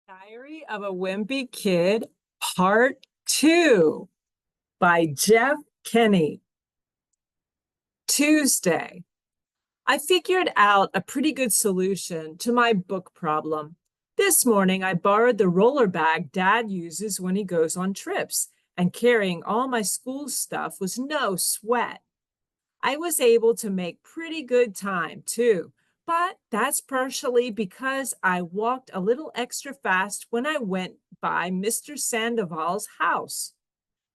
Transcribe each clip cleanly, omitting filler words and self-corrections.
Diary of a Wimpy Kid, Part 2 by Jeff Kinney. Tuesday. I figured out a pretty good solution to my book problem. This morning, I borrowed the roller bag Dad uses when he goes on trips, and carrying all my school stuff was no sweat. I was able to make pretty good time, too, but that's partially because I walked a little extra fast when I went by Mr. Sandoval's house.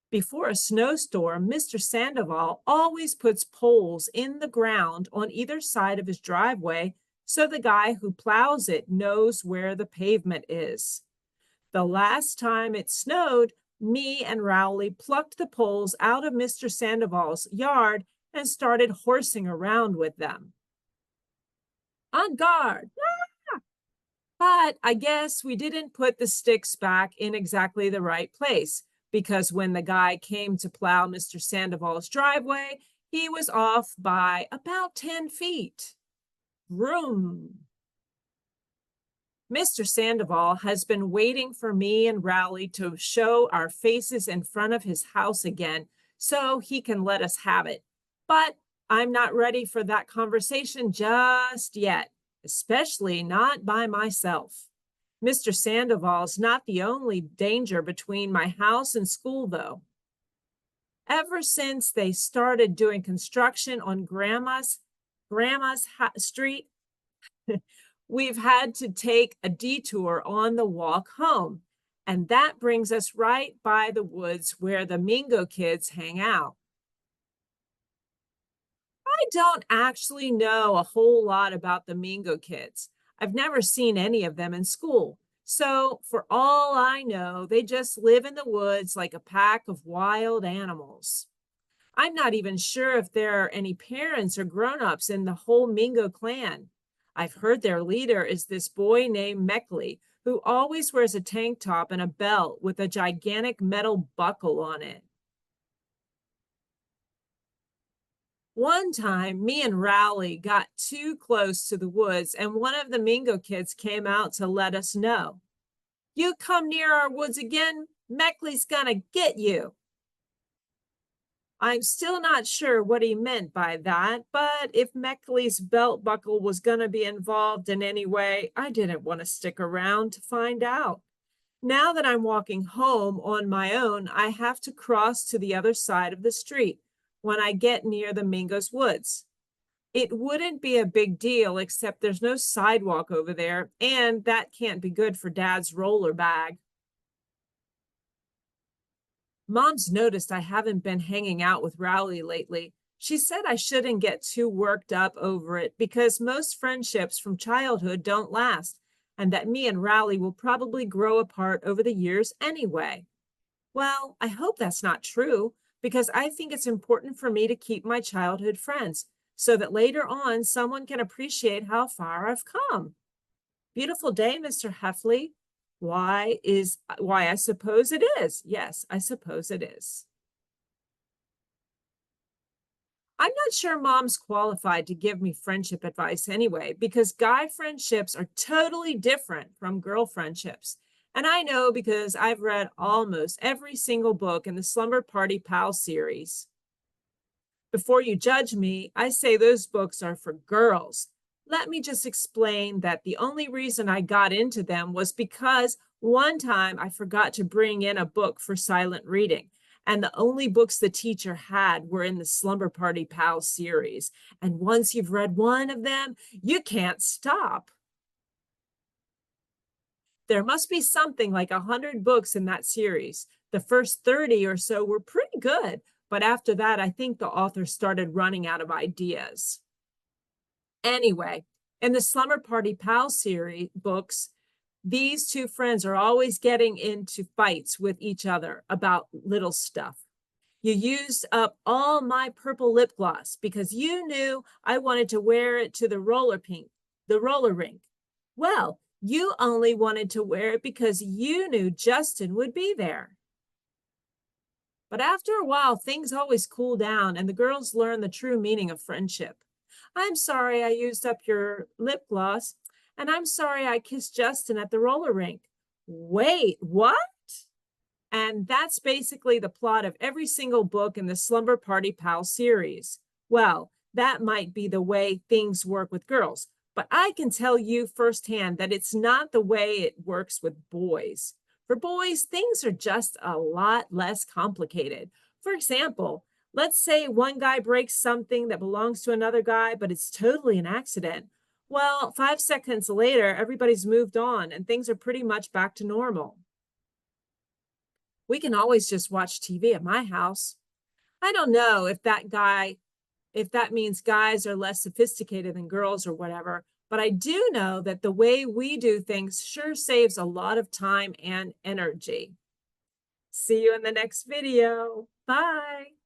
Before a snowstorm, Mr. Sandoval always puts poles in the ground on either side of his driveway so the guy who plows it knows where the pavement is. The last time it snowed, me and Rowley plucked the poles out of Mr. Sandoval's yard and started horsing around with them. On guard! Ah! But I guess we didn't put the sticks back in exactly the right place, because when the guy came to plow Mr. Sandoval's driveway, he was off by about 10 feet. Vroom! Mr. Sandoval has been waiting for me and Rowley to show our faces in front of his house again so he can let us have it. But I'm not ready for that conversation just yet, especially not by myself. Mr. Sandoval's not the only danger between my house and school, though. Ever since they started doing construction on Grandma's street, we've had to take a detour on the walk home, and that brings us right by the woods where the Mingo kids hang out. I don't actually know a whole lot about the Mingo kids. I've never seen any of them in school. So, for all I know, they just live in the woods like a pack of wild animals. I'm not even sure if there are any parents or grown-ups in the whole Mingo clan. I've heard their leader is this boy named Meckley, who always wears a tank top and a belt with a gigantic metal buckle on it. One time, me and Rowley got too close to the woods, and one of the Mingo kids came out to let us know. You come near our woods again, Meckley's gonna get you. I'm still not sure what he meant by that, but if Meckley's belt buckle was gonna be involved in any way, I didn't want to stick around to find out. Now that I'm walking home on my own, I have to cross to the other side of the street when I get near the Mingo's woods. It wouldn't be a big deal, except there's no sidewalk over there, and that can't be good for Dad's roller bag. Mom's noticed I haven't been hanging out with Rowley lately. She said I shouldn't get too worked up over it because most friendships from childhood don't last, and that me and Rowley will probably grow apart over the years anyway. Well, I hope that's not true, because I think it's important for me to keep my childhood friends so that later on someone can appreciate how far I've come. Beautiful day, Mr. Heffley. Why, I suppose it is. Yes, I suppose it is. I'm not sure Mom's qualified to give me friendship advice anyway, because guy friendships are totally different from girl friendships. And I know because I've read almost every single book in the Slumber Party Pal series. Before you judge me, I say those books are for girls. Let me just explain that the only reason I got into them was because one time I forgot to bring in a book for silent reading, and the only books the teacher had were in the Slumber Party Pal series. And once you've read one of them, you can't stop. There must be something like 100 books in that series. The first 30 or so were pretty good, but after that, I think the author started running out of ideas. Anyway, in the Slumber Party Pal series books, these two friends are always getting into fights with each other about little stuff. You used up all my purple lip gloss because you knew I wanted to wear it to the roller rink. Well, you only wanted to wear it because you knew Justin would be there. But after a while, things always cool down and the girls learn the true meaning of friendship. I'm sorry I used up your lip gloss, and I'm sorry I kissed Justin at the roller rink. Wait, what? And that's basically the plot of every single book in the Slumber Party Pal series. Well, that might be the way things work with girls, but I can tell you firsthand that it's not the way it works with boys. For boys, things are just a lot less complicated. For example, let's say one guy breaks something that belongs to another guy, but it's totally an accident. Well, 5 seconds later, everybody's moved on and things are pretty much back to normal. We can always just watch TV at my house. I don't know if that means guys are less sophisticated than girls or whatever, but I do know that the way we do things sure saves a lot of time and energy. See you in the next video. Bye.